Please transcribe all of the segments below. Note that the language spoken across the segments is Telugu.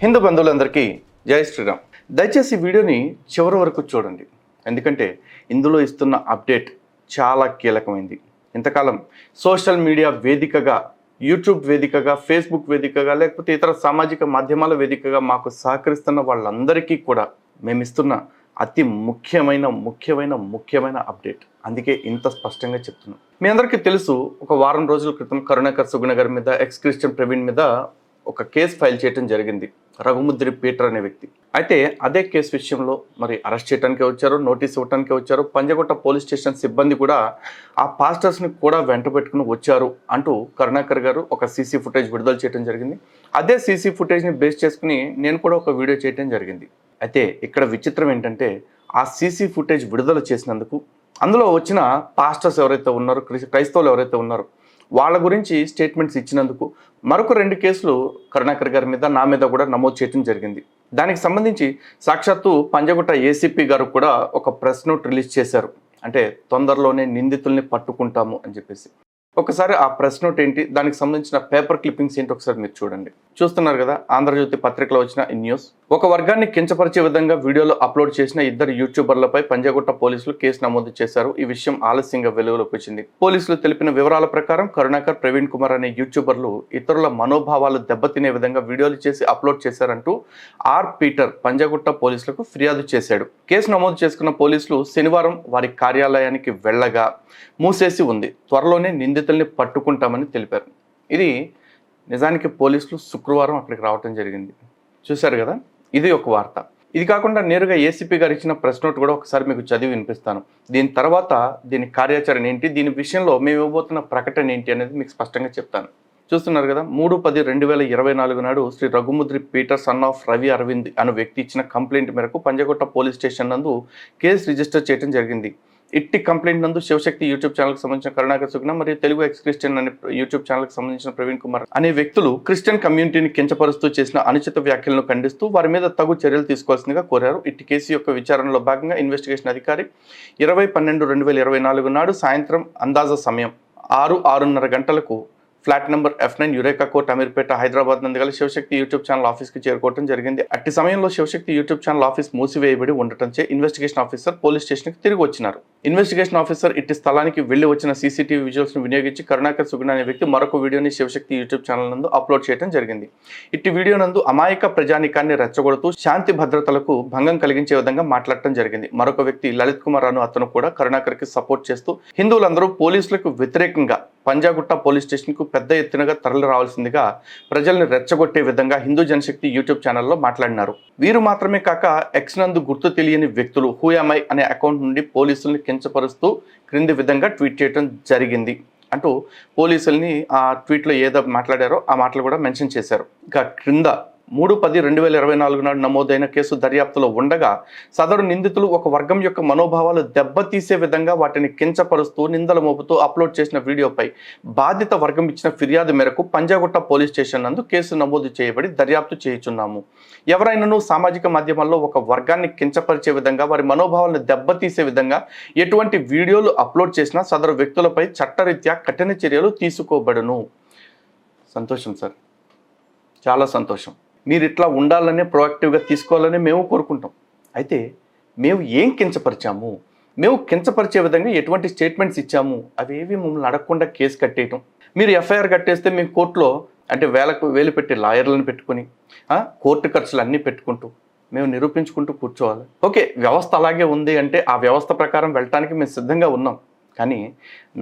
హిందూ బంధువులందరికీ జై శ్రీరామ్. దయచేసి ఈ వీడియోని చివరి వరకు చూడండి, ఎందుకంటే ఇందులో ఇస్తున్న అప్డేట్ చాలా కీలకమైంది. ఇంతకాలం సోషల్ మీడియా వేదికగా, యూట్యూబ్ వేదికగా, ఫేస్బుక్ వేదికగా, లేకపోతే ఇతర సామాజిక మాధ్యమాల వేదికగా మాకు సహకరిస్తున్న వాళ్ళందరికీ కూడా మేము ఇస్తున్న అతి ముఖ్యమైన అప్డేట్. అందుకే ఇంత స్పష్టంగా చెప్తున్నాం. మీ అందరికీ తెలుసు, ఒక వారం రోజుల క్రితం కరుణాకర్ సుగుణ గారి మీద, ఎక్స్ క్రిస్టియన్ ప్రవీణ్ మీద ఒక కేసు ఫైల్ చేయడం జరిగింది, రఘుముద్రి పీటర్ అనే వ్యక్తి. అయితే అదే కేసు విషయంలో మరి అరెస్ట్ చేయడానికి వచ్చారు, నోటీస్ ఇవ్వడానికి వచ్చారు. పంజగుట్ట పోలీస్ స్టేషన్ సిబ్బంది కూడా ఆ పాస్టర్స్ని కూడా వెంట పెట్టుకుని వచ్చారు అంటూ కరుణాకర్ గారు ఒక సీసీ ఫుటేజ్ విడుదల చేయడం జరిగింది. అదే సీసీ ఫుటేజ్ని బేస్ చేసుకుని నేను కూడా ఒక వీడియో చేయడం జరిగింది. అయితే ఇక్కడ విచిత్రం ఏంటంటే, ఆ సీసీ ఫుటేజ్ విడుదల చేసినందుకు అందులో వచ్చిన పాస్టర్స్ ఎవరైతే ఉన్నారో, క్రైస్తవులు ఎవరైతే ఉన్నారో వాళ్ళ గురించి స్టేట్మెంట్స్ ఇచ్చినందుకు మరొక 2 కేసులు కరుణాకర్ గారి మీద, నా మీద కూడా నమోదు చేయడం జరిగింది. దానికి సంబంధించి సాక్షాత్తు పంజగుట్ట ఏసీపీ గారు కూడా ఒక ప్రెస్ నోట్ రిలీజ్ చేశారు. అంటే తొందరలోనే నిందితుల్ని పట్టుకుంటాము అని చెప్పేసి. ఒకసారి ఆ ప్రెస్ నోట్ ఏంటి, దానికి సంబంధించిన పేపర్ క్లిప్పింగ్స్ ఏంటి ఒకసారి మీరు చూడండి. చూస్తున్నారు కదా, ఆంధ్రజ్యోతి పత్రికలో వచ్చిన ఈ న్యూస్. ఒక వర్గాన్ని కించపరిచే విధంగా వీడియోలు అప్లోడ్ చేసిన 2 యూట్యూబర్లపై పంజగుట్ట పోలీసులు కేసు నమోదు చేశారు. ఈ విషయం ఆలస్యంగా వెలుగులోకి వచ్చింది. పోలీసులు తెలిపిన వివరాల ప్రకారం కరుణాకర్, ప్రవీణ్ కుమార్ అనే యూట్యూబర్లు ఇతరుల మనోభావాలు దెబ్బతినే విధంగా వీడియోలు చేసి అప్లోడ్ చేశారంటూ ఆర్ పీటర్ పంజగుట్ట పోలీసులకు ఫిర్యాదు చేశాడు. కేసు నమోదు చేసుకున్న పోలీసులు శనివారం వారి కార్యాలయానికి వెళ్లగా మూసేసి ఉంది. త్వరలోనే నిందితుల్ని పట్టుకుంటామని తెలిపారు. ఇది నిజానికి పోలీసులు శుక్రవారం అక్కడికి రావటం జరిగింది. చూశారు కదా, ఇది ఒక వార్త. ఇది కాకుండా నేరుగా ఏసీపీ గారు ఇచ్చిన ప్రెస్ నోట్ కూడా ఒకసారి మీకు చదివి వినిపిస్తాను. దీని తర్వాత దీని కార్యాచరణ ఏంటి, దీని విషయంలో మేము ఇవ్వబోతున్న ప్రకటన ఏంటి అనేది మీకు స్పష్టంగా చెప్తాను. చూస్తున్నారు కదా, 3/10/2024 నాడు Shri Raghumudri Peter son of Ravi Arvind అనే వ్యక్తి ఇచ్చిన కంప్లైంట్ మేరకు పంజగుట్ట పోలీస్ స్టేషన్ నందు కేసు రిజిస్టర్ చేయడం జరిగింది. ఇట్టి కంప్లైంట్ నందు శివశక్తి యూట్యూబ్ ఛానల్కి సంబంధించిన కరుణాకర్ సుగుణ మరియు తెలుగు ఎక్స్ క్రిస్టియన్ అనే యూట్యూబ్ ఛానల్కి సంబంధించిన ప్రవీణ్ కుమార్ అనే వ్యక్తులు క్రిస్టియన్ కమ్యూనిటీని కించపరుస్తూ చేసిన అనుచిత వ్యాఖ్యలను ఖండిస్తూ వారి మీద తగు చర్యలు తీసుకోవాల్సిందిగా కోరారు. ఇట్టి కేసు యొక్క విచారణలో భాగంగా ఇన్వెస్టిగేషన్ అధికారి 20/12/2024 నాడు సాయంత్రం అందాజ సమయం 6:30 గంటలకు flat number F9 Eureka court, Ameerpet, Hyderabad నందుగల శివశక్తి యూట్యూబ్ ఛానల్ ఆఫీస్కి చేరుకోవడం జరిగింది. అట్టి సమయంలో శివశక్తి యూట్యూబ్ ఛానల్ ఆఫీస్ మూసివేయబడి ఉండటంచే ఇన్వెస్టిగేషన్ ఆఫీసర్ పోలీస్ స్టేషన్కి తిరిగి వచ్చినారు. ఇన్వెస్టిగేషన్ ఆఫీసర్ ఇట్టి స్థలానికి వెళ్లి వచ్చిన సీసీటీవీ విజువల్స్ను వినియోగించి కరుణాకర్ సుగుణ అనే వ్యక్తి మరొక వీడియోని శివశక్తి యూట్యూబ్ ఛానల్ నందు అప్లోడ్ చేయడం జరిగింది. ఇట్టి వీడియో నందు అమాయక ప్రజానికాన్ని రెచ్చగొడుతూ శాంతి భద్రతలకు భంగం కలిగించే విధంగా మాట్లాడటం జరిగింది. మరొక వ్యక్తి లలిత్ కుమార్ అను అతను కూడా కరుణాకర్కి సపోర్ట్ చేస్తూ హిందువులందరూ పోలీసులకు వ్యతిరేకంగా పంజాగుట్ట పోలీస్ స్టేషన్కు పెద్ద ఎత్తునగా తరలి రావాల్సిందిగా ప్రజల్ని రెచ్చగొట్టే విధంగా హిందూ జనశక్తి యూట్యూబ్ ఛానల్లో మాట్లాడినారు. వీరు మాత్రమే కాక ఎక్స్ నందు గుర్తు తెలియని వ్యక్తులు హూ యామ్ ఐ అనే అకౌంట్ నుండి పోలీసుల్ని కించపరుస్తూ క్రింది విధంగా ట్వీట్ చేయడం జరిగింది అంటూ పోలీసుల్ని ఆ ట్వీట్లో ఏదో మాట్లాడారో ఆ మాటలు కూడా మెన్షన్ చేశారు. ఇక క్రింద 3/10/2024 నాడు నమోదైన కేసు దర్యాప్తులో ఉండగా సదరు నిందితులు ఒక వర్గం యొక్క మనోభావాలు దెబ్బతీసే విధంగా వాటిని కించపరుస్తూ నిందలు మోపుతూ అప్లోడ్ చేసిన వీడియోపై బాధిత వర్గం ఇచ్చిన ఫిర్యాదు మేరకు పంజాగుట్ట పోలీస్ స్టేషన్ నందు కేసు నమోదు చేయబడి దర్యాప్తు చేయుచున్నాము. ఎవరైనాను సామాజిక మాధ్యమాల్లో ఒక వర్గాన్ని కించపరిచే విధంగా, వారి మనోభావాలను దెబ్బతీసే విధంగా ఎటువంటి వీడియోలు అప్లోడ్ చేసినా సదరు వ్యక్తులపై చట్టరీత్యా కఠిన చర్యలు తీసుకోబడును. సంతోషం సార్, చాలా సంతోషం. మీరు ఇట్లా ఉండాలనే, ప్రొయాక్టివ్గా తీసుకోవాలని మేము కోరుకుంటాం. అయితే మేము ఏం కించపరిచాము, మేము కించపరిచే విధంగా ఎటువంటి స్టేట్మెంట్స్ ఇచ్చాము, అవేవి మమ్మల్ని అడగకుండా కేసు కట్టేయటం. మీరు ఎఫ్ఐఆర్ కట్టేస్తే మేము కోర్టులో అంటే వేలు పెట్టి లాయర్లను పెట్టుకుని కోర్టు ఖర్చులు అన్నీ పెట్టుకుంటూ మేము నిరూపించుకుంటూ కూర్చోవాలి. ఓకే, వ్యవస్థ అలాగే ఉంది అంటే ఆ వ్యవస్థ ప్రకారం వెళ్ళటానికి మేము సిద్ధంగా ఉన్నాం. కానీ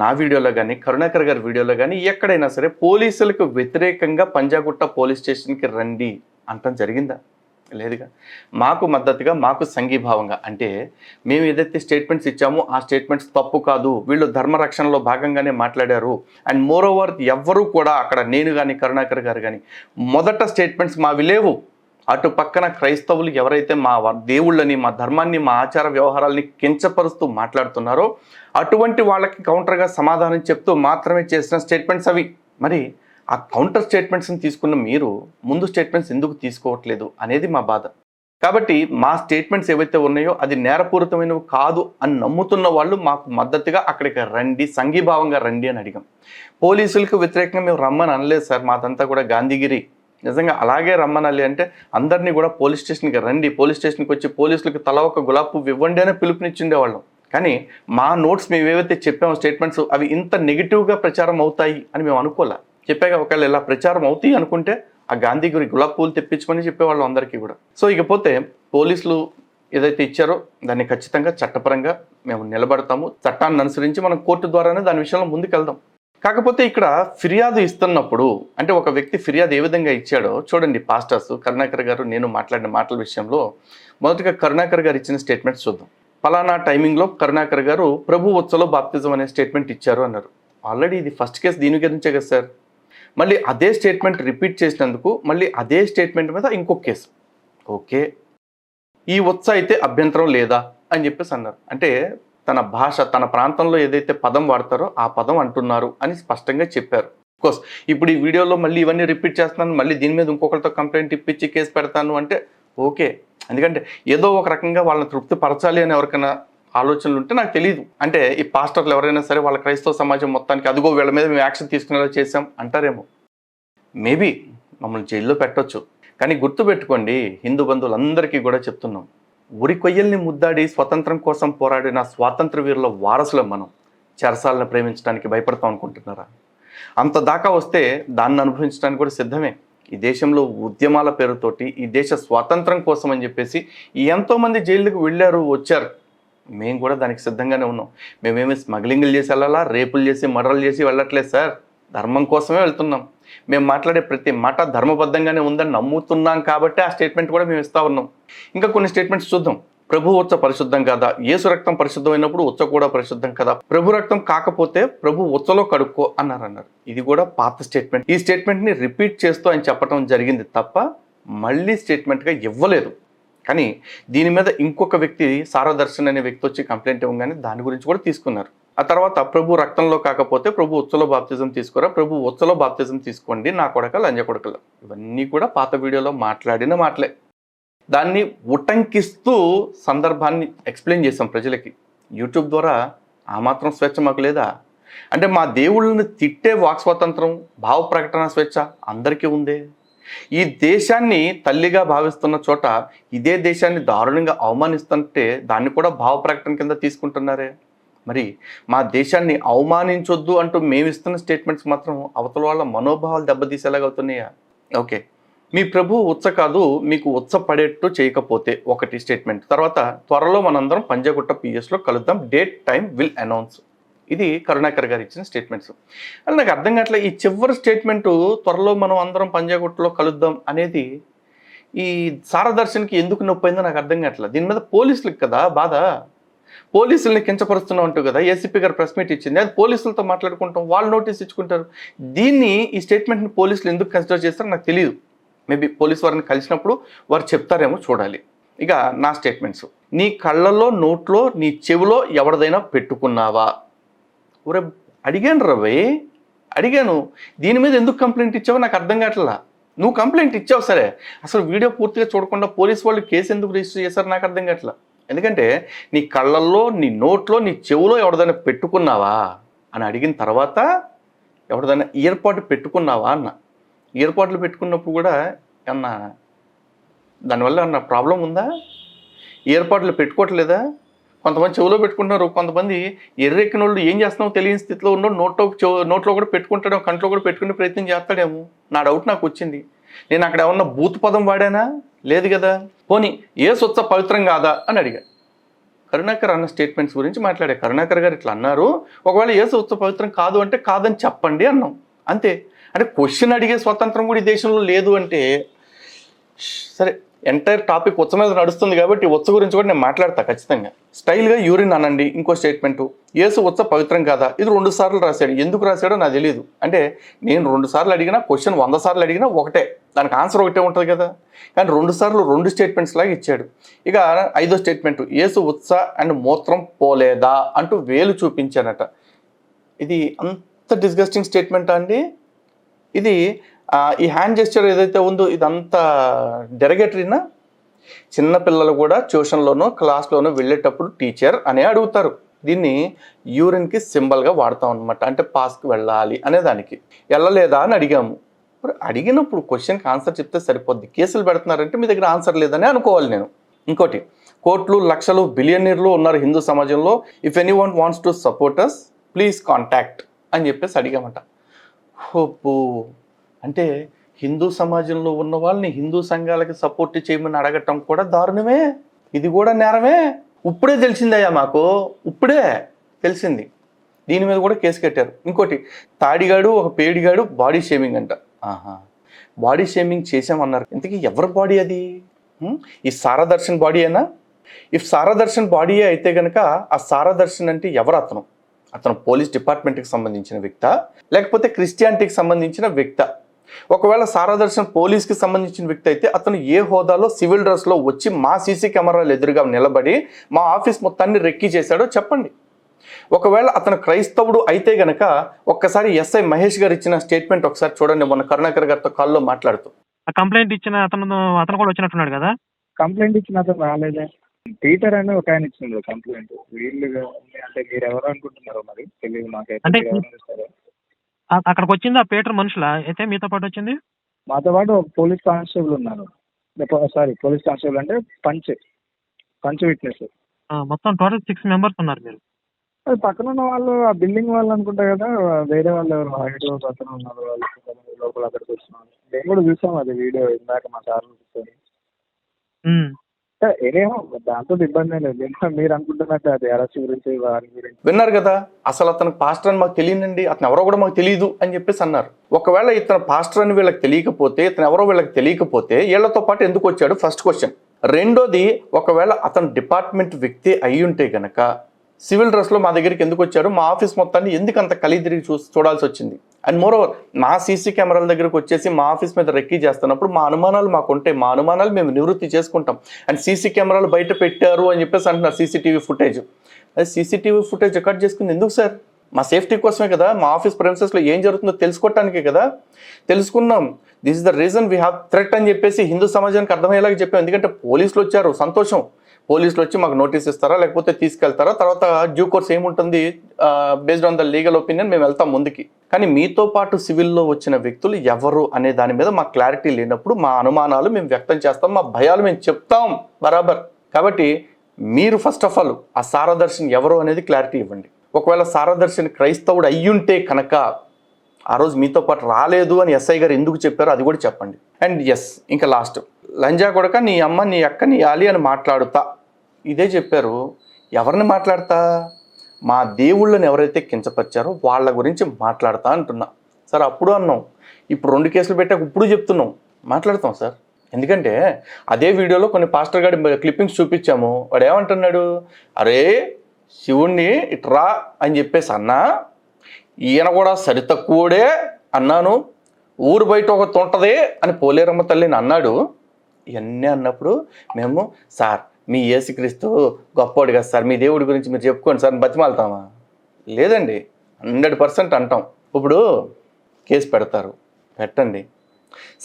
నా వీడియోలో కానీ, కరుణాకర్ గారి వీడియోలో కానీ ఎక్కడైనా సరే పోలీసులకు వ్యతిరేకంగా పంజాగుట్ట పోలీస్ స్టేషన్కి రండి అంటం జరిగిందా? లేదుగా. మాకు మద్దతుగా, మాకు సంఘీభావంగా, అంటే మేము ఏదైతే స్టేట్మెంట్స్ ఇచ్చామో ఆ స్టేట్మెంట్స్ తప్పు కాదు, వీళ్ళు ధర్మరక్షణలో భాగంగానే మాట్లాడారు. అండ్ మోర్ ఓవర్ ఎవ్వరూ కూడా అక్కడ, నేను కానీ కరుణాకర్ గారు కానీ మొదట స్టేట్మెంట్స్ మావి లేవు. అటు పక్కన క్రైస్తవులు ఎవరైతే మా దేవుళ్ళని, మా ధర్మాన్ని, మా ఆచార వ్యవహారాలని కించపరుస్తూ మాట్లాడుతున్నారో అటువంటి వాళ్ళకి కౌంటర్గా సమాధానం చెప్తూ మాత్రమే చేసిన స్టేట్మెంట్స్ అవి. మరి ఆ కౌంటర్ స్టేట్మెంట్స్ని తీసుకున్న మీరు ముందు స్టేట్మెంట్స్ ఎందుకు తీసుకోవట్లేదు అనేది మా బాధ. కాబట్టి మా స్టేట్మెంట్స్ ఏవైతే ఉన్నాయో అది నేరపూరితమైనవి కాదు అని నమ్ముతున్న వాళ్ళు మాకు మద్దతుగా అక్కడికి రండి, సంఘీభావంగా రండి అని అడిగాం. పోలీసులకు వ్యతిరేకంగా మేము రమ్మని అనలేదు సార్. మాదంతా కూడా గాంధీగిరి, నిజంగా అలాగే రమ్మనాలి అంటే అందరినీ కూడా పోలీస్ స్టేషన్కి రండి, పోలీస్ స్టేషన్కి వచ్చి పోలీసులకి తలా ఒక గులాబీ పువ్వు ఇవ్వండి అనే పిలుపునిచ్చిండేవాళ్ళం. కానీ మా నోట్స్ మేము ఏవైతే చెప్పామో స్టేట్మెంట్స్ అవి ఇంత నెగిటివ్గా ప్రచారం అవుతాయి అని మేము అనుకోలే. చెప్పాక ఒకవేళ ఇలా ప్రచారం అవుతాయి అనుకుంటే ఆ గాంధీ గురి గులాబీ పూలు తెప్పించమని చెప్పేవాళ్ళం అందరికీ కూడా. సో ఇకపోతే పోలీసులు ఏదైతే ఇచ్చారో దాన్ని ఖచ్చితంగా చట్టపరంగా మేము నిలబడతాము. చట్టాన్ని అనుసరించి మనం కోర్టు ద్వారానే దాని విషయంలో ముందుకెళ్దాం. కాకపోతే ఇక్కడ ఫిర్యాదు ఇస్తున్నప్పుడు అంటే ఒక వ్యక్తి ఫిర్యాదు ఏ విధంగా ఇచ్చాడో చూడండి. పాస్టర్స్ కరుణాకర్ గారు నేను మాట్లాడిన మాటల విషయంలో మొదటగా కరుణాకర్ గారు ఇచ్చిన స్టేట్మెంట్స్ చూద్దాం. పలానా టైమింగ్లో కరుణాకర్ గారు ప్రభు ఉత్సలో బాప్తిజం అనే స్టేట్మెంట్ ఇచ్చారు అన్నారు. ఆల్రెడీ ఇది ఫస్ట్ కేసు దీని గురించే కదా సార్. మళ్ళీ అదే స్టేట్మెంట్ రిపీట్ చేసినందుకు మళ్ళీ అదే స్టేట్మెంట్ మీద ఇంకొక కేసు. ఓకే, ఈ ఉత్స అయితే అభ్యంతరం లేదా అని చెప్పేసి అన్నారు. అంటే తన భాష తన ప్రాంతంలో ఏదైతే పదం వాడతారో ఆ పదం అంటున్నారు అని స్పష్టంగా చెప్పారు. కోర్స్ ఇప్పుడు ఈ వీడియోలో మళ్ళీ ఇవన్నీ రిపీట్ చేస్తున్నాను, మళ్ళీ దీని మీద ఇంకొకరితో కంప్లైంట్ ఇప్పించి కేసు పెడతాను అంటే ఓకే. ఎందుకంటే ఏదో ఒక రకంగా వాళ్ళని తృప్తి పరచాలి అని ఎవరికైనా ఆలోచనలు ఉంటే నాకు తెలియదు. అంటే ఈ పాస్టర్లు ఎవరైనా సరే వాళ్ళ క్రైస్తవ సమాజం మొత్తానికి అదిగో వీళ్ళ మీద మేము యాక్షన్ తీసుకునేలా చేసాం అంటారేమో. మేబీ మమ్మల్ని జైల్లో పెట్టొచ్చు. కానీ గుర్తుపెట్టుకోండి, హిందూ బంధువులందరికీ కూడా చెప్తున్నాం, ఉరి కొయ్యల్ని ముద్దాడి స్వతంత్రం కోసం పోరాడిన స్వాతంత్ర వీరుల వారసులం మనం. చెరసాలను ప్రేమించడానికి భయపడతాం అనుకుంటున్నారా? అంత దాకా వస్తే దాన్ని అనుభవించడానికి కూడా సిద్ధమే. ఈ దేశంలో ఉద్యమాల పేరుతోటి ఈ దేశ స్వాతంత్రం కోసం అని చెప్పేసి ఎంతోమంది జైళ్ళకు వెళ్ళారు, వచ్చారు. మేము కూడా దానికి సిద్ధంగానే ఉన్నాం. మేమేమి స్మగ్లింగ్లు చేసి వెళ్ళాలా, రేపులు చేసి మర్డర్లు చేసి వెళ్ళట్లేదు సార్. ధర్మం కోసమే వెళ్తున్నాం. మేము మాట్లాడే ప్రతి మాట ధర్మబద్ధంగానే ఉందని నమ్ముతున్నాం కాబట్టి ఆ స్టేట్మెంట్ కూడా మేము ఇస్తా ఉన్నాం. ఇంకా కొన్ని స్టేట్మెంట్స్ చూద్దాం. ప్రభు ఉత్స పరిశుద్ధం కదా, యేసు రక్తం పరిశుద్ధమైనప్పుడు ఉత్స కూడా పరిశుద్ధం కదా, ప్రభు రక్తం కాకపోతే ప్రభు ఉత్సలో కడుక్కో అన్నారు. ఇది కూడా పాత స్టేట్మెంట్. ఈ స్టేట్మెంట్ని రిపీట్ చేస్తూ ఆయన చెప్పడం జరిగింది తప్ప మళ్ళీ స్టేట్మెంట్గా ఇవ్వలేదు. కానీ దీని మీద ఇంకొక వ్యక్తి సారదర్శన్ అనే వ్యక్తి వచ్చి కంప్లైంట్ ఇవ్వగానే దాని గురించి కూడా తీసుకున్నారు. ఆ తర్వాత ప్రభు రక్తంలో కాకపోతే ప్రభు ఉత్సలో బాప్తిజం తీసుకోరా, ప్రభు ఉత్సలో బాప్తిజం తీసుకోండి నా కొడక లంజ కొడకలు. ఇవన్నీ కూడా పాత వీడియోలో మాట్లాడిన మాటలే. దాన్ని ఉటంకిస్తూ సందర్భాన్ని ఎక్స్ప్లెయిన్ చేసాం ప్రజలకి. యూట్యూబ్ ద్వారా ఆ మాత్రం స్వేచ్ఛ మాకు లేదా? అంటే మా దేవుళ్ళని తిట్టే వాక్ స్వాతంత్రం, భావ ప్రకటన స్వేచ్ఛ అందరికీ ఉందే. ఈ దేశాన్ని తల్లిగా భావిస్తున్న చోట ఇదే దేశాన్ని దారుణంగా అవమానిస్తుంటే దాన్ని కూడా భావ ప్రకటన కింద తీసుకుంటున్నారే. మరి మా దేశాన్ని అవమానించొద్దు అంటూ మేము ఇస్తున్న స్టేట్మెంట్స్ మాత్రం అవతల వాళ్ళ మనోభావాలు దెబ్బతీసేలాగా అవుతున్నాయా? ఓకే, మీ ప్రభు ఉత్స కాదు, మీకు ఉత్స పడేట్టు చేయకపోతే ఒకటి స్టేట్మెంట్. తర్వాత త్వరలో మనందరం పంజాగుట్ట పిఎస్లో కలుద్దాం, డేట్ టైం విల్ అనౌన్స్. ఇది కరుణాకర్ గారు ఇచ్చిన స్టేట్మెంట్స్. అది నాకు అర్థం కావట్లే. ఈ చివరి స్టేట్మెంటు త్వరలో మనం అందరం పంజాగుట్టలో కలుద్దాం అనేది ఈ సారదర్శన్కి ఎందుకు నొప్పైందో నాకు అర్థం కావట్లేదు. దీని మీద పోలీసులకు కదా బాధ. పోలీసుల్ని కించపరుస్తున్నాం అంటూ కదా ఏసీపీ గారు ప్రెస్ మీట్ ఇచ్చింది. అది పోలీసులతో మాట్లాడుకుంటాం, వాళ్ళు నోటీస్ ఇచ్చుకుంటారు. దీన్ని ఈ స్టేట్మెంట్ని పోలీసులు ఎందుకు కన్సిడర్ చేస్తారో నాకు తెలియదు. మేబీ పోలీసు వారిని కలిసినప్పుడు వారు చెప్తారేమో చూడాలి. ఇక నా స్టేట్మెంట్స్. నీ కళ్ళల్లో, నోట్లో, నీ చెవిలో ఎవరిదైనా పెట్టుకున్నావా? ఊరే అడిగాను రవి, అడిగాను. దీని మీద ఎందుకు కంప్లైంట్ ఇచ్చావో నాకు అర్థం కావట్లా. నువ్వు కంప్లైంట్ ఇచ్చావు సరే, అసలు వీడియో పూర్తిగా చూడకుండా పోలీసు వాళ్ళు కేసు ఎందుకు రిజిస్టర్ చేశారు నాకు అర్థం కావట్లా. ఎందుకంటే నీ కళ్ళల్లో, నీ నోట్లో, నీ చెవులో ఎవరిదైనా పెట్టుకున్నావా అని అడిగిన తర్వాత ఎవరిదైనా ఇయర్పాడ్ పెట్టుకున్నావా అన్న. ఇయర్పాడ్లు పెట్టుకున్నప్పుడు కూడా ఏమన్నా దానివల్ల ఏమన్నా ప్రాబ్లం ఉందా? ఇయర్పాడ్లు పెట్టుకోవట్లేదా? కొంతమంది చెవులో పెట్టుకుంటున్నారు, కొంతమంది ఎర్రెక్కిన వాళ్ళు ఏం చేస్తున్నామో తెలియని స్థితిలో ఉన్నాడు, నోట్లో కూడా పెట్టుకుంటాడేమో, కంట్లో కూడా పెట్టుకునే ప్రయత్నం చేస్తాడేమో. నా డౌట్ నాకు వచ్చింది. నేను అక్కడ ఏమన్నా బూత్ పదం వాడానా? లేదు కదా. పోనీ యేసు ఉత్స పవిత్రం కాదా అని అడిగా. కరుణాకర్ అన్న స్టేట్మెంట్స్ గురించి మాట్లాడే. కరుణాకర్ గారు ఇట్లా అన్నారు, ఒకవేళ యేసు ఉత్స పవిత్రం కాదు అంటే కాదని చెప్పండి అన్నాం. అంతే. అంటే క్వశ్చన్ అడిగే స్వతంత్రం కూడా ఈ దేశంలో లేదు అంటే సరే. ఎంటైర్ టాపిక్ ఉత్స మీద నడుస్తుంది కాబట్టి ఉత్స గురించి కూడా నేను మాట్లాడతా ఖచ్చితంగా. స్టైల్గా యూరిన్ అనండి. ఇంకో స్టేట్మెంటు, యేసు ఉత్స పవిత్రం కాదా, ఇది 2 సార్లు రాశాడు. ఎందుకు రాశాడో నాకు తెలియదు. అంటే నేను 2 సార్లు అడిగినా, క్వశ్చన్ 100 సార్లు అడిగినా ఒకటే, దానికి ఆన్సర్ ఒకటే ఉంటుంది కదా. కానీ 2 సార్లు 2 స్టేట్మెంట్స్ లాగా ఇచ్చాడు. ఇక 5వ స్టేట్మెంటు, యేసు ఉత్స అండ్ మూత్రం పోలేదా అంటూ వేలు చూపించానట. ఇది అంత డిస్గస్టింగ్ స్టేట్మెంటా అండి? ఇది ఈ హ్యాండ్ జెస్చర్ ఏదైతే ఉందో ఇదంతా డెరగేటరీనా? చిన్నపిల్లలు కూడా ట్యూషన్లోనో క్లాస్లోనో వెళ్ళేటప్పుడు టీచర్ అనే అడుగుతారు. దీన్ని యూరిన్కి సింబల్గా వాడతాం అనమాట. అంటే పాస్కి వెళ్ళాలి అనేదానికి. వెళ్ళలేదా అని అడిగాము. మరి అడిగినప్పుడు క్వశ్చన్కి ఆన్సర్ చెప్తే సరిపోద్ది. కేసులు పెడుతున్నారంటే మీ దగ్గర ఆన్సర్ లేదని అనుకోవాలి నేను. ఇంకోటి, కోట్లు లక్షలు బిలియనీర్లు ఉన్నారు హిందూ సమాజంలో, if anyone wants to support us please contact అని చెప్పేసి అడిగామంట. హోపు అంటే హిందూ సమాజంలో ఉన్న వాళ్ళని హిందూ సంఘాలకి సపోర్ట్ చేయమని అడగటం కూడా దారుణమే, ఇది కూడా నేరమే. ఇప్పుడే తెలిసిందయ్యా మాకు, ఇప్పుడే తెలిసింది. దీని మీద కూడా కేసు కట్టారు. ఇంకోటి, తాడిగాడు ఒక పేడిగాడు బాడీ షేమింగ్ అంట. బాడీ షేమింగ్ చేసామన్నారు. ఇంతకీ ఎవరి బాడీ అది? ఈ సారా దర్శన్ బాడీ అయినా? ఇఫ్ సారా దర్శన్ బాడీ అయితే కనుక ఆ సారా దర్శన్ అంటే ఎవరు? అతను పోలీస్ డిపార్ట్మెంట్కి సంబంధించిన వ్యక్త, లేకపోతే క్రిస్టియానిటీకి సంబంధించిన వ్యక్త? ఒకవేళ సారా దర్శన్ పోలీస్కి సంబంధించిన వ్యక్తి అయితే అతను ఏ హోదాలో సివిల్ డ్రెస్లో వచ్చి మా సీసీ కెమెరాలు ఎదురుగా నిలబడి మా ఆఫీస్ మొత్తాన్ని రెక్కీ చేశాడో చెప్పండి. ఒకవేళ అతను క్రైస్తవుడు అయితే గనక ఒక్కసారి ఎస్ఐ మహేష్ గారు ఇచ్చిన స్టేట్మెంట్ ఒకసారి చూడండి. మొన్న కరుణాకర్ గారితో కాల్లో మాట్లాడుతూ కంప్లైంట్ ఇచ్చిన అతను కూడా వచ్చినట్టున్నాడు కదా. కంప్లైంట్ ఇచ్చిన అతను రాలేదే. పీటర్ అని ఒక ఆయన ఇచ్చిండు కంప్లైంట్. వీళ్ళు అంటే మీరు ఎవరు అనుకుంటున్నారో మరి తెలియదు మాకైతే. అంటే అక్కడికి వచ్చింది ఆ పీటర్ మనుషులా అయితే మీతో పాటు వచ్చింది? మాతో పాటు ఒక పోలీస్ కానిస్టేబుల్ ఉన్నారు. సారీ, పోలీస్ కానిస్టేబుల్ అంటే పంచ్ విట్నెస్. మొత్తం టోటల్ 6 మెంబర్స్ ఉన్నారు మీరు. అది పక్కన ఉన్న వాళ్ళు ఆ బిల్డింగ్ వాళ్ళు అనుకుంటా కదా, వేరే వాళ్ళు ఎవరు హైట్ పక్కన ఉన్నారు వాళ్ళు లోపల అక్కడికి వచ్చినారు. మేము కూడా చూసాం అది వీడియో ఇందాక మా సార్ చూసుకొని. ఏమో దాంతో ఇబ్బంది లేదు. మీరు అనుకుంటున్నట్టు అది అరెస్ట్ గురించి వారి గురించి విన్నారు కదా. అసలు అతను పాస్టర్ అని మాకు తెలియదండి, అతను ఎవరో కూడా మాకు తెలియదు అని చెప్పేసి అన్నారు. ఒకవేళ ఇతను పాస్టర్ అని వీళ్ళకి తెలియకపోతే, ఇతను ఎవరో వీళ్ళకి తెలియకపోతే వీళ్ళతో పాటు ఎందుకు వచ్చాడు? First question. రెండోది, ఒకవేళ అతను డిపార్ట్మెంట్ వ్యక్తి అయి ఉంటే గనక సివిల్ డ్రెస్లో మా దగ్గరికి ఎందుకు వచ్చారు? మా ఆఫీస్ మొత్తాన్ని ఎందుకు అంత కలిగి తిరిగి చూడాల్సి వచ్చింది? అండ్ మోరోవర్ మా సీసీ కెమెరాల దగ్గరకు వచ్చేసి మా ఆఫీస్ మీద రెక్కీ చేస్తున్నప్పుడు మా అనుమానాలు మాకు ఉంటాయి, మా అనుమానాలు మేము నివృత్తి చేసుకుంటాం. అండ్ సీసీ కెమెరాలు బయట పెట్టారు అని చెప్పేసి అంటున్నారు. సీసీటీవీ ఫుటేజ్, అది సీసీటీవీ ఫుటేజ్ రికార్డ్ చేసుకుంది ఎందుకు సార్? మా సేఫ్టీ కోసమే కదా, మా ఆఫీస్ ప్రెమిసెస్లో ఏం జరుగుతుందో తెలుసుకోవటానికే కదా. తెలుసుకున్నాం. This is the reason we have threat అని చెప్పేసి హిందూ సమాజానికి అర్థమయ్యేలాగా చెప్పాం. ఎందుకంటే పోలీసులు వచ్చారు, సంతోషం. పోలీసులు వచ్చి మాకు నోటీస్ ఇస్తారా లేకపోతే తీసుకెళ్తారా, తర్వాత డ్యూ కోర్స్ ఏముంటుంది based on the legal opinion మేము వెళ్తాం ముందుకి. కానీ మీతో పాటు సివిల్లో వచ్చిన వ్యక్తులు ఎవరు అనే దాని మీద మాకు క్లారిటీ లేనప్పుడు మా అనుమానాలు మేము వ్యక్తం చేస్తాం, మా భయాలు మేము చెప్తాం బరాబర్. కాబట్టి మీరు ఫస్ట్ ఆఫ్ ఆల్ ఆ సారా దర్శన్ ఎవరు అనేది క్లారిటీ ఇవ్వండి. ఒకవేళ సారా దర్శన్ క్రైస్తవుడు అయ్యుంటే కనుక ఆ రోజు మీతో పాటు రాలేదు అని ఎస్ఐ గారు ఎందుకు చెప్పారో అది కూడా చెప్పండి. అండ్ ఎస్, ఇంకా లాస్ట్, లంజా కొడక నీ అమ్మ నీ అక్క నీ ఆలి అని మాట్లాడుతా ఇదే చెప్పారు. ఎవరిని మాట్లాడతా? మా దేవుళ్ళని ఎవరైతే కించపరిచారో వాళ్ళ గురించి మాట్లాడతా అంటున్నా. సార్ అప్పుడు అన్నాం, ఇప్పుడు 2 కేసులు పెట్టాక ఇప్పుడు చెప్తున్నాం, మాట్లాడతాం సార్. ఎందుకంటే అదే వీడియోలో కొన్ని పాస్టర్ గారి క్లిప్పింగ్స్ చూపించాము. వాడు ఏమంటున్నాడు? అరే శివుణ్ణి ఇట్రా అని చెప్పేసి అన్నా, ఈయన కూడా సరితక్కువడే అన్నాను, ఊరు బయట ఒకటి ఉంటుంది అని పోలేరమ్మ తల్లిని అన్నాడు. ఇవన్నీ అన్నప్పుడు మేము సార్ మీ యేసుక్రీస్తు గొప్పోడు కదా సార్, మీ దేవుడి గురించి మీరు చెప్పుకోండి సార్ బతిమాలుతామా? లేదండి, 100% అంటాం. ఇప్పుడు కేసు పెడతారు, పెట్టండి.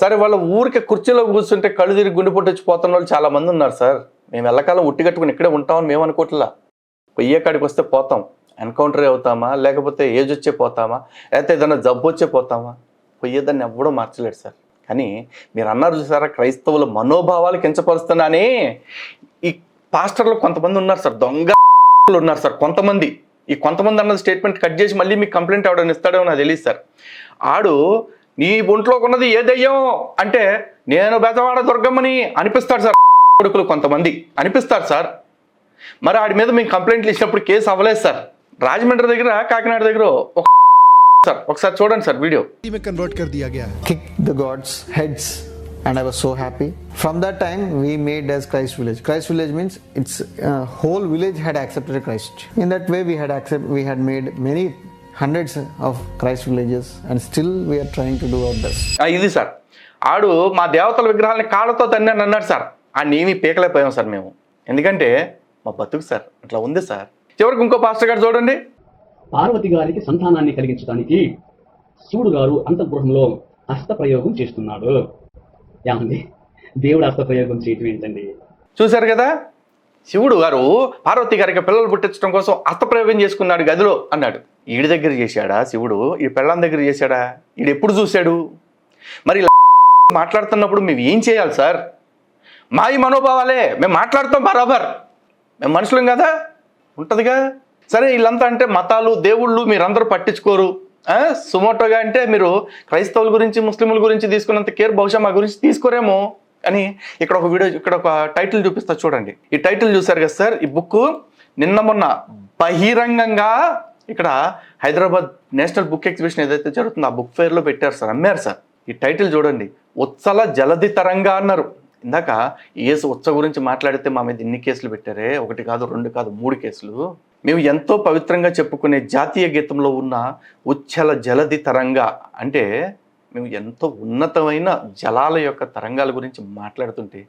సరే వాళ్ళ ఊరికి కుర్చీలో కూర్చుంటే కళ్ళు తిరిగి గుండె పొట్టి పోతున్న వాళ్ళు చాలామంది ఉన్నారు సార్. మేము ఎల్లకాలం ఉట్టి కట్టుకుని ఇక్కడే ఉంటామని మేము అనుకోవట్లా. పొయ్యే కాడికి వస్తే పోతాం, ఎన్కౌంటర్ అవుతామా, లేకపోతే ఏజ్ వచ్చే పోతామా, లేకపోతే ఏదైనా జబ్బు వచ్చే పోతామా? పోయేదాన్ని ఎవడో మార్చలేడు సార్. కానీ మీరు అన్నారు చూసారా, క్రైస్తవుల మనోభావాలు కించపరుస్తున్నానే. ఈ పాస్టర్లు కొంతమంది ఉన్నారు సార్, దొంగ ఉన్నారు సార్ కొంతమంది. ఈ కొంతమంది అన్నది స్టేట్మెంట్ కట్ చేసి మళ్ళీ మీకు కంప్లైంట్ ఎవడని ఇస్తాడో నాకు తెలియదు సార్. ఆడు నీ ఒంట్లోకి ఉన్నది ఏ దయ్యం అంటే నేను బెజవాడ దుర్గమ్మని అనిపిస్తాడు సార్. కొడుకులు కొంతమంది అనిపిస్తారు సార్. మరి ఆడి మీద మేము కంప్లైంట్లు ఇచ్చినప్పుడు కేసు అవ్వలేదు సార్. రాజమండ్రి దగ్గర కాకినాడ దగ్గర సార్ ఒకసారి చూడండి సార్ వీడియో. कन्वर्ट कर दिया गया, kick the gods heads and I was so happy. From that time we made as Christ Village. Christ Village means it's whole village had accepted Christ. In that way we had made many hundreds of Christ villages and still we are trying to do our best. ఇది సార్, ఆడు మా దేవతల విగ్రహాలని కాళ్ళతో తన్నాను అన్నాడు సార్. ఏమీ పీకలేకపోయాం సార్ మేము, ఎందుకంటే మా బతుకు సార్ అట్లా ఉంది సార్. చివరికి ఇంకో పాస్టర్ గారు చూడండి. పార్వతి గారికి సంతానాన్ని కలిగించడానికి శివుడు గారు అంతఃగృహంలో హస్తప్రయోగం చేస్తున్నాడు. ఏమండి, దేవుడు హస్తప్రయోగం చేయటం ఏంటండి? చూశారు కదా, శివుడు గారు పార్వతి గారికి పిల్లలు పుట్టించడం కోసం హస్తప్రయోగం చేసుకున్నాడు గదిలో అన్నాడు. ఈడి దగ్గర చేశాడా శివుడు? ఈ పిల్లం దగ్గర చేశాడా? ఈడు ఎప్పుడు చూశాడు? మరి ఇలా మాట్లాడుతున్నప్పుడు మేము ఏం చేయాలి సార్? మా ఈ మనోభావాలే, మేము మాట్లాడుతాం బరాబర్, మేము మనుషులం కదా, ఉంటుందిగా. సరే వీళ్ళంతా అంటే మతాలు దేవుళ్ళు మీరందరూ పట్టించుకోరు, సుమోటోగా అంటే మీరు క్రైస్తవుల గురించి ముస్లింల గురించి తీసుకున్నంత కేర్ బహుశా మా గురించి తీసుకోరేమో అని ఇక్కడ ఒక వీడియో, ఇక్కడ ఒక టైటిల్ చూపిస్తా చూడండి. ఈ టైటిల్ చూసారు కదా సార్, ఈ బుక్ నిన్న మొన్న బహిరంగంగా ఇక్కడ హైదరాబాద్ నేషనల్ బుక్ ఎగ్జిబిషన్ ఏదైతే జరుగుతుందో ఆ బుక్ ఫేర్లో పెట్టారు సార్, అమ్మారు సార్. ఈ టైటిల్ చూడండి, ఉత్సల జలధి తరంగా అన్నారు. ఇందాక యేసు ఉత్స గురించి మాట్లాడితే మా మీద ఇన్ని కేసులు పెట్టారే, 1 కాదు 2 కాదు 3 కేసులు. మేము ఎంతో పవిత్రంగా చెప్పుకునే జాతీయ గీతంలో ఉన్న ఉచ్చల జలధి తరంగా అంటే మేము ఎంతో ఉన్నతమైన జలాల యొక్క తరంగాల గురించి మాట్లాడుతుంటే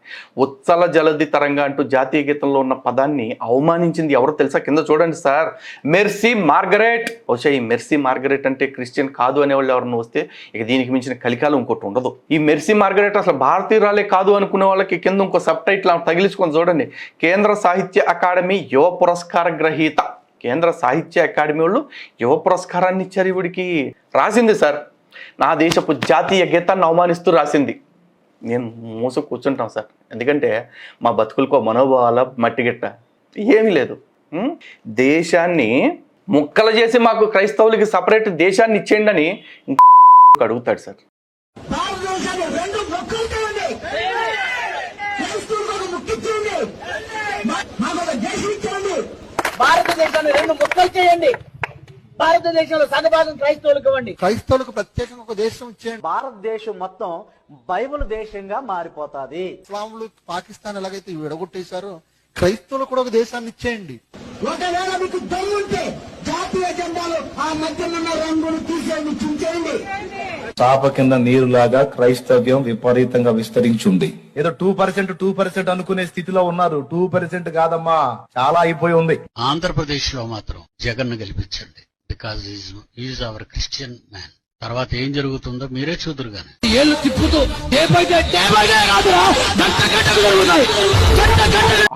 ఉత్సల జలధి తరంగా అంటూ జాతీయ గీతంలో ఉన్న పదాన్ని అవమానించింది ఎవరో తెలుసా? కింద చూడండి సార్, మెర్సీ మార్గరెట్. బహుశా ఈ మెర్సీ మార్గరెట్ అంటే క్రిస్టియన్ కాదు అనేవాళ్ళు ఎవరన్నా వస్తే ఇక దీనికి మించిన కలికాలం ఇంకోటి ఉండదు. ఈ మెర్సీ మార్గరెట్ అసలు భారతీయురాలే కాదు అనుకునే వాళ్ళకి కింద ఇంకో సబ్ టైటిల్ తగిలించుకొని చూడండి, కేంద్ర సాహిత్య అకాడమీ యువ పురస్కార గ్రహీత. కేంద్ర సాహిత్య అకాడమీ వాళ్ళు యువ పురస్కారాన్ని ఇచ్చారు ఈవిడికి. రాసింది సార్, నా దేశపు జాతీయ గీతాన్ని అవమానిస్తూ రాసింది. నేను మోసు కూర్చుంటాం సార్, ఎందుకంటే మా బతుకులకో మనోభావాల మట్టిగిట్ట ఏమీ లేదు. దేశాన్ని ముక్కలు చేసి మాకు క్రైస్తవులకి సపరేట్ దేశాన్ని ఇచ్చేయండి అని అడుగుతాడు సార్. భారతదేశాన్ని 2 ముక్కలు చేయండి, భారతదేశంలో సగభాగం క్రైస్తవులకు ఇవ్వండి, క్రైస్తవులకు ప్రత్యేకంగా ఒక దేశం ఇచ్చేయండి. భారతదేశం మొత్తం బైబిల్ దేశంగా మారిపోతాది. ఇస్లాంలు పాకిస్తాన్ ఎలాగైతే విడగొట్టేశారో క్రైస్తవులు కూడా ఒక దేశాన్ని ఇచ్చేయండి. ఒకవేళ మీకు దమ్ము ఉంటే జాతీయ జెండాలు ఆ మధ్యలో ఉన్న రంగులు తీసేయండి, చించేయండి. చాప కింద నీరులాగా క్రైస్తవ్యం విపరీతంగా విస్తరించింది. ఏదో 2% అనుకునే స్థితిలో ఉన్నారు. 2% కాదమ్మా, చాలా అయిపోయి ఉంది. ఆంధ్రప్రదేశ్ లో మాత్రం జగన్ గెలిపించండి, because is our Christian man. తర్వాత ఏం జరుగుతుందో మీరే చూదురు గాని. ఏళ్ళు తిప్పుతూ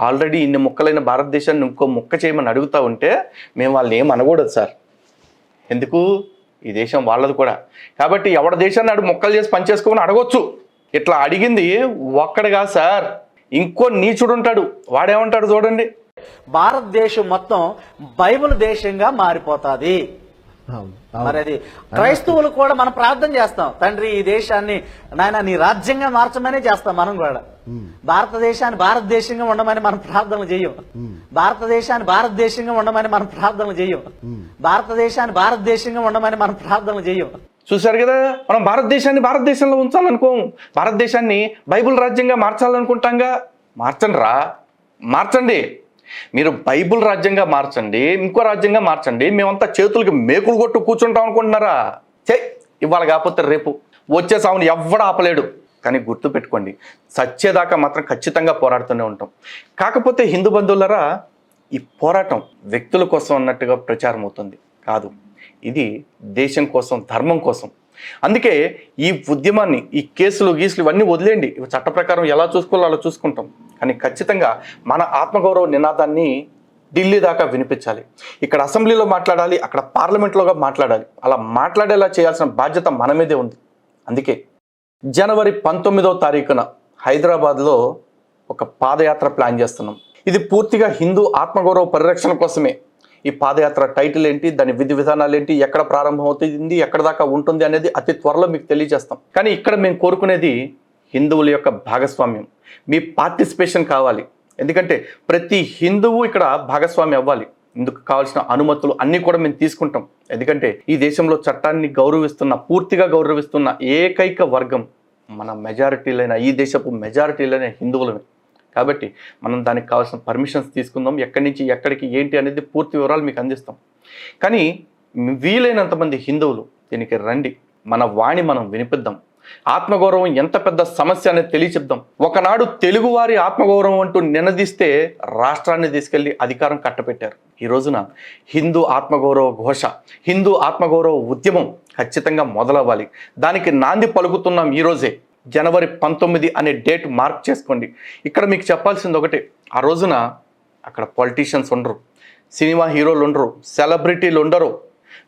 ఆల్రెడీ ఇన్ని ముక్కలైన భారతదేశాన్ని ఇంకో ముక్క చేయమని అడుగుతా ఉంటే మేము వాళ్ళని ఏం అనకూడదు సార్. ఎందుకు? ఈ దేశం వాళ్ళది కూడా. కాబట్టి ఎవరి దేశాన్ని అడు ముక్కలు చేసి పనిచేసుకోమని అడగొచ్చు. ఇట్లా అడిగింది ఒక్కడుగా సార్, ఇంకో నీచుడు ఉంటాడు, వాడేమంటాడు చూడండి. భారతదేశం మొత్తం బైబిల్ దేశంగా మారిపోతాది. మరి అది క్రైస్తవులు కూడా మనం ప్రార్థన చేస్తాం, తండ్రి ఈ దేశాన్ని నాయన నీ రాజ్యంగా మార్చమనే చేస్తాం. మనం కూడా భారతదేశాన్ని భారతదేశంగా ఉండమని మనం ప్రార్థనలు చేయం. భారతదేశాన్ని భారతదేశంగా ఉండమని మనం ప్రార్థనలు చేయం. భారతదేశాన్ని భారతదేశంగా ఉండమని మనం ప్రార్థనలు చేయం. చూశారు కదా, మనం భారతదేశాన్ని భారతదేశంలో ఉంచాలనుకోం, భారతదేశాన్ని బైబిల్ రాజ్యంగా మార్చాలనుకుంటాంగా. మార్చండి రా, మార్చండి. మీరు బైబిల్ రాజ్యంగా మార్చండి, ఇంకో రాజ్యంగా మార్చండి. మేమంతా చేతులకి మేకులు కొట్టు కూర్చుంటాం అనుకుంటున్నారా? ఇవాళ కాకపోతే రేపు వచ్చే సాగుని ఎవ్వడ ఆపలేడు. కానీ గుర్తు పెట్టుకోండి, సచ్చేదాకా మాత్రం ఖచ్చితంగా పోరాడుతూనే ఉంటాం. కాకపోతే హిందూ బంధువులరా, ఈ పోరాటం వ్యక్తుల కోసం అన్నట్టుగా ప్రచారం అవుతుంది కాదు, ఇది దేశం కోసం, ధర్మం కోసం. అందుకే ఈ ఉద్యమాన్ని, ఈ కేసులు గీసులు ఇవన్నీ వదిలేండి, చట్ట ప్రకారం ఎలా చూసుకోవాలో అలా చూసుకుంటాం. కానీ ఖచ్చితంగా మన ఆత్మగౌరవ నినాదాన్ని ఢిల్లీ దాకా వినిపించాలి. ఇక్కడ అసెంబ్లీలో మాట్లాడాలి, అక్కడ పార్లమెంట్లోగా మాట్లాడాలి. అలా మాట్లాడేలా చేయాల్సిన బాధ్యత మన మీదే ఉంది. అందుకే జనవరి 19వ తారీఖున హైదరాబాద్లో ఒక పాదయాత్ర ప్లాన్ చేస్తున్నాం. ఇది పూర్తిగా హిందూ ఆత్మగౌరవ పరిరక్షణ కోసమే. ఈ పాదయాత్ర టైటిల్ ఏంటి, దాని విధి విధానాలు ఏంటి, ఎక్కడ ప్రారంభం అవుతుంది, ఎక్కడ దాకా ఉంటుంది అనేది అతి త్వరలో మీకు తెలియజేస్తాం. కానీ ఇక్కడ మేము కోరుకునేది హిందువుల యొక్క భాగస్వామ్యం, మీ పార్టిసిపేషన్ కావాలి. ఎందుకంటే ప్రతి హిందువు ఇక్కడ భాగస్వామి అవ్వాలి. ఇందుకు కావాల్సిన అనుమతులు అన్నీ కూడా మేము తీసుకుంటాం. ఎందుకంటే ఈ దేశంలో చట్టాన్ని గౌరవిస్తున్న, పూర్తిగా గౌరవిస్తున్న ఏకైక వర్గం మన మెజారిటీలైన, ఈ దేశపు మెజారిటీలైన హిందువులమే. కాబట్టి మనం దానికి కావాల్సిన పర్మిషన్స్ తీసుకుందాం. ఎక్కడి నుంచి ఎక్కడికి ఏంటి అనేది పూర్తి వివరాలు మీకు అందిస్తాం. కానీ వీలైనంతమంది హిందువులు దీనికి రండి, మన వాణి మనం వినిపిద్దాం. ఆత్మగౌరవం ఎంత పెద్ద సమస్య అనేది తెలియచెప్దాం. ఒకనాడు తెలుగువారి ఆత్మగౌరవం అంటూ నినదిస్తే రాష్ట్రాన్ని తీసుకెళ్లి అధికారం కట్టపెట్టారు. ఈ రోజున హిందూ ఆత్మగౌరవ ఘోష, హిందూ ఆత్మగౌరవ ఉద్యమం ఖచ్చితంగా మొదలవ్వాలి. దానికి నాంది పలుకుతున్నాం ఈరోజే. జనవరి 19 అనే డేట్ మార్క్ చేసుకోండి. ఇక్కడ మీకు చెప్పాల్సింది ఒకటే, ఆ రోజున అక్కడ పొలిటీషియన్స్ ఉండరు, సినిమా హీరోలు ఉండరు, సెలబ్రిటీలు ఉండరు,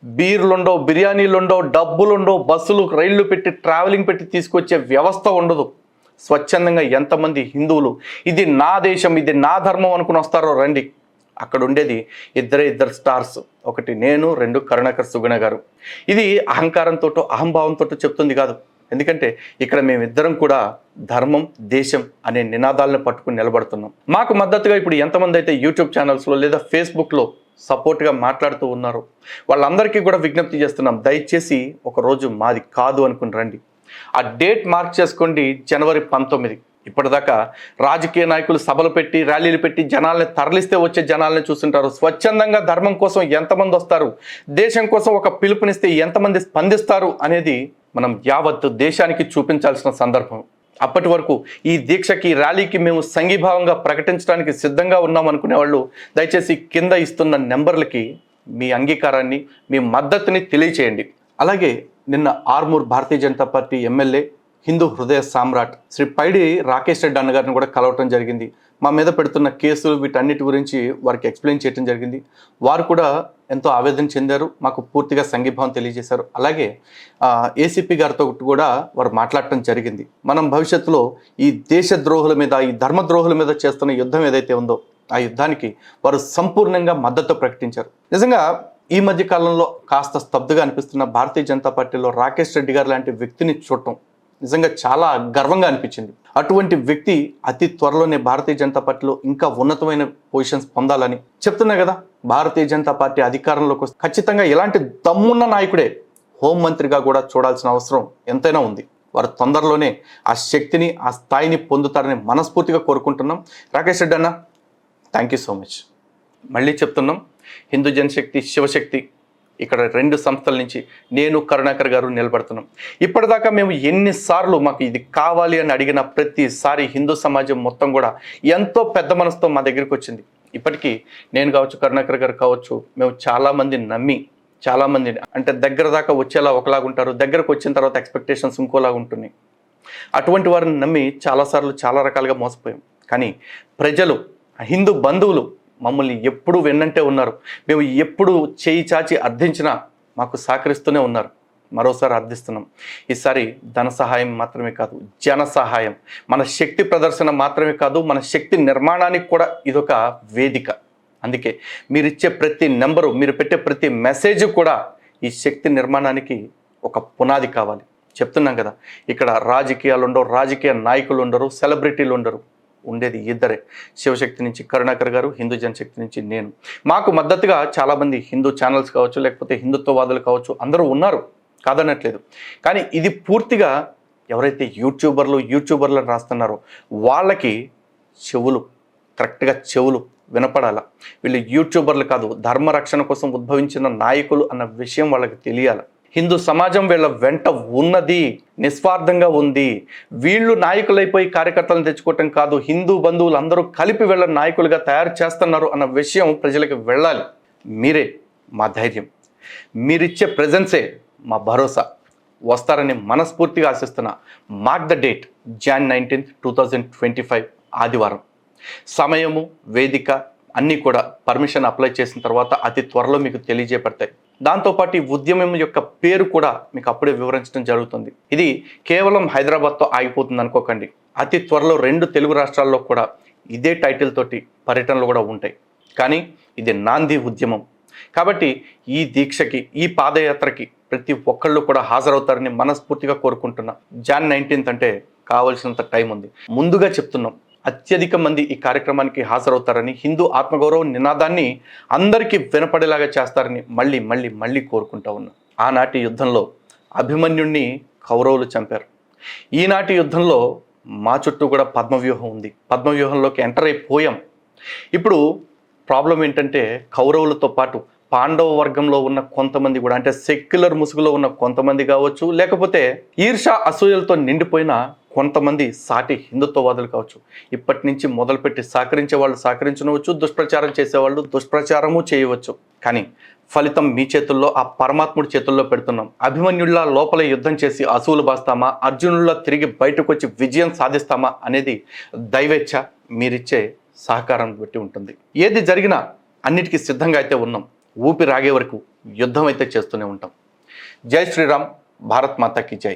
బీర్లుండవు, బిర్యానీలుండవు, డబ్బులుండవు, బస్సులు రైళ్లు పెట్టి ట్రావెలింగ్ పెట్టి తీసుకొచ్చే వ్యవస్థ ఉండదు. స్వచ్ఛందంగా ఎంతమంది హిందువులు ఇది నా దేశం, ఇది నా ధర్మం అనుకుని వస్తారో రండి. అక్కడ ఉండేది ఇద్దరు స్టార్స్, ఒకటి నేను, రెండు కరుణాకర్ సుగుణ గారు. ఇది అహంకారంతో అహంభావంతో చెప్తుంది కాదు. ఎందుకంటే ఇక్కడ మేమిద్దరం కూడా ధర్మం, దేశం అనే నినాదాలను పట్టుకుని నిలబడుతున్నాం. మాకు మద్దతుగా ఇప్పుడు ఎంతమంది అయితే యూట్యూబ్ ఛానల్స్లో లేదా ఫేస్బుక్లో సపోర్ట్గా మాట్లాడుతూ ఉన్నారు వాళ్ళందరికీ కూడా విజ్ఞప్తి చేస్తున్నాం, దయచేసి ఒకరోజు మాది కాదు అనుకుని రండి. ఆ డేట్ మార్క్ చేసుకోండి, జనవరి 19. ఇప్పటిదాకా రాజకీయ నాయకులు సభలు పెట్టి ర్యాలీలు పెట్టి జనాల్ని తరలిస్తే వచ్చే జనాల్ని చూస్తుంటారు. స్వచ్ఛందంగా ధర్మం కోసం ఎంతమంది వస్తారు, దేశం కోసం ఒక పిలుపునిస్తే ఎంతమంది స్పందిస్తారు అనేది మనం యావత్ దేశానికి చూపించాల్సిన సందర్భం. అప్పటి వరకు ఈ దీక్షకి, ర్యాలీకి మేము సంఘీభావంగా ప్రకటించడానికి సిద్ధంగా ఉన్నాం అనుకునే వాళ్ళు దయచేసి కింద ఇస్తున్న నెంబర్లకి మీ అంగీకారాన్ని, మీ మద్దతుని తెలియచేయండి. అలాగే నిన్న ఆర్మూర్ భారతీయ జనతా పార్టీ ఎమ్మెల్యే, హిందూ హృదయ సామ్రాట్ శ్రీ పైడి రాకేష్ రెడ్డి అన్నగారిని కూడా కలవటం జరిగింది. మా మీద పెడుతున్న కేసులు వీటన్నిటి గురించి వారికి ఎక్స్ప్లెయిన్ చేయడం జరిగింది. వారు కూడా ఎంతో ఆవేదన చెందారు, మాకు పూర్తిగా సంఘీభావం తెలియజేశారు. అలాగే ఏసీపీ గారితో కూడా వారు మాట్లాడటం జరిగింది. మనం భవిష్యత్తులో ఈ దేశ ద్రోహుల మీద, ఈ ధర్మ ద్రోహుల మీద చేస్తున్న యుద్ధం ఏదైతే ఉందో ఆ యుద్ధానికి వారు సంపూర్ణంగా మద్దతు ప్రకటించారు. నిజంగా ఈ మధ్య కాలంలో కాస్త స్తబ్దుగా అనిపిస్తున్న భారతీయ జనతా పార్టీలో రాకేష్ రెడ్డి గారు లాంటి వ్యక్తిని చూడటం నిజంగా చాలా గర్వంగా అనిపించింది. అటువంటి వ్యక్తి అతి త్వరలోనే భారతీయ జనతా పార్టీలో ఇంకా ఉన్నతమైన పొజిషన్స్ పొందాలని చెప్తున్నా కదా. భారతీయ జనతా పార్టీ అధికారంలోకి వస్తే ఖచ్చితంగా ఇలాంటి దమ్మున్న నాయకుడే హోంమంత్రిగా కూడా చూడాల్సిన అవసరం ఎంతైనా ఉంది. వారు తొందరలోనే ఆ శక్తిని, ఆ స్థాయిని పొందుతారని మనస్ఫూర్తిగా కోరుకుంటున్నాం. రాకేష్ రెడ్డి అన్న, థ్యాంక్ యూ సో మచ్. మళ్ళీ చెప్తున్నాం, హిందూ జనశక్తి, శివశక్తి ఇక్కడ 2 సంస్థల నుంచి నేను, కరుణాకర్ గారు నిలబడుతున్నాం. ఇప్పటిదాకా మేము ఎన్నిసార్లు మాకు ఇది కావాలి అని అడిగిన ప్రతిసారి హిందూ సమాజం మొత్తం కూడా ఎంతో పెద్ద మనసుతో మా దగ్గరికి వచ్చింది. ఇప్పటికీ నేను కావచ్చు, కరుణాకర్ గారు కావచ్చు, మేము చాలామంది నమ్మి, చాలామంది అంటే దగ్గర దాకా వచ్చేలా ఒకలాగా ఉంటారు, దగ్గరకు వచ్చిన తర్వాత ఎక్స్పెక్టేషన్స్ ఇంకోలాగా ఉంటున్నాయి. అటువంటి వారిని నమ్మి చాలాసార్లు చాలా రకాలుగా మోసపోయాం. కానీ ప్రజలు, హిందూ బంధువులు మమ్మల్ని ఎప్పుడూ వెన్నంటే ఉన్నారు. మేము ఎప్పుడు చేయి చాచి అర్థించినా మాకు సహకరిస్తూనే ఉన్నారు. మరోసారి అర్థిస్తున్నాం, ఈసారి ధన సహాయం మాత్రమే కాదు, జన సహాయం, మన శక్తి ప్రదర్శన మాత్రమే కాదు, మన శక్తి నిర్మాణానికి కూడా ఇదొక వేదిక. అందుకే మీరు ఇచ్చే ప్రతి నెంబరు, మీరు పెట్టే ప్రతి మెసేజ్ కూడా ఈ శక్తి నిర్మాణానికి ఒక పునాది కావాలి. చెప్తున్నాం కదా, ఇక్కడ రాజకీయాలు ఉండవు, రాజకీయ నాయకులు ఉండరు, సెలబ్రిటీలు ఉండరు, ఉండేది ఇద్దరే, శివశక్తి నుంచి కరుణాకర్ గారు, హిందూ జనశక్తి నుంచి నేను. మాకు మద్దతుగా చాలామంది హిందూ ఛానల్స్ కావచ్చు, లేకపోతే హిందుత్వవాదులు కావచ్చు, అందరూ ఉన్నారు, కాదనట్లేదు. కానీ ఇది పూర్తిగా ఎవరైతే యూట్యూబర్లు రాస్తున్నారో వాళ్ళకి చెవులు, కరెక్ట్గా చెవులు వినపడాల. వీళ్ళు యూట్యూబర్లు కాదు, ధర్మరక్షణ కోసం ఉద్భవించిన నాయకులు అన్న విషయం వాళ్ళకి తెలియాలి. హిందూ సమాజం వీళ్ళ వెంట ఉన్నది, నిస్వార్థంగా ఉంది. వీళ్ళు నాయకులైపోయి కార్యకర్తలను తెచ్చుకోవటం కాదు, హిందూ బంధువులు అందరూ కలిపి వీళ్ళ నాయకులుగా తయారు చేస్తున్నారు అన్న విషయం ప్రజలకు వెళ్ళాలి. మీరే మా ధైర్యం, మీరిచ్చే ప్రెజెన్సే మా భరోసా. వస్తారని మనస్ఫూర్తిగా ఆశిస్తున్నా. మార్క్ ద డేట్, Jan 19, 2025 ఆదివారం. సమయము, వేదిక అన్నీ కూడా పర్మిషన్ అప్లై చేసిన తర్వాత అతి త్వరలో మీకు తెలియజేయబడతాయి. దాంతోపాటు ఈ ఉద్యమం యొక్క పేరు కూడా మీకు అప్పుడే వివరించడం జరుగుతుంది. ఇది కేవలం హైదరాబాద్తో ఆగిపోతుంది అనుకోకండి. అతి త్వరలో 2 తెలుగు రాష్ట్రాల్లో కూడా ఇదే టైటిల్ తోటి పర్యటనలు కూడా ఉంటాయి. కానీ ఇది నాంది ఉద్యమం కాబట్టి ఈ దీక్షకి, ఈ పాదయాత్రకి ప్రతి ఒక్కళ్ళు కూడా హాజరవుతారని మనస్ఫూర్తిగా కోరుకుంటున్నా. Jan 19 అంటే కావలసినంత టైం ఉంది. ముందుగా చెప్తున్నాం, అత్యధిక మంది ఈ కార్యక్రమానికి హాజరవుతారని, హిందూ ఆత్మగౌరవ నినాదాన్ని అందరికీ వినపడేలాగా చేస్తారని మళ్ళీ మళ్ళీ మళ్ళీ కోరుకుంటా ఉన్నాం. ఆనాటి యుద్ధంలో అభిమన్యుణ్ణి కౌరవులు చంపారు. ఈనాటి యుద్ధంలో మా చుట్టూ కూడా పద్మవ్యూహం ఉంది. పద్మవ్యూహంలోకి ఎంటర్ అయిపోయాం. ఇప్పుడు ప్రాబ్లం ఏంటంటే కౌరవులతో పాటు పాండవ వర్గంలో ఉన్న కొంతమంది కూడా, అంటే సెక్యులర్ ముసుగులో ఉన్న కొంతమంది కావచ్చు, లేకపోతే ఈర్ష అసూయలతో నిండిపోయిన కొంతమంది సాటి హిందుత్వవాదులు కావచ్చు, ఇప్పటి నుంచి మొదలుపెట్టి సహకరించే వాళ్ళు సహకరించవచ్చు, దుష్ప్రచారం చేసేవాళ్ళు దుష్ప్రచారము చేయవచ్చు. కానీ ఫలితం మీ చేతుల్లో, ఆ పరమాత్ముడి చేతుల్లో పెడుతున్నాం. అభిమన్యుల్లా లోపల యుద్ధం చేసి అసూలు బాస్తామా, అర్జునుల్లా తిరిగి బయటకు వచ్చి విజయం సాధిస్తామా అనేది దైవేచ్ఛ, మీరిచ్చే సహకారం బట్టి ఉంటుంది. ఏది జరిగినా అన్నిటికీ సిద్ధంగా అయితే ఉన్నాం. ఊపిరి ఆగే వరకు యుద్ధం అయితే చేస్తూనే ఉంటాం. జై శ్రీరామ్, భారత్ మాతాకి జై.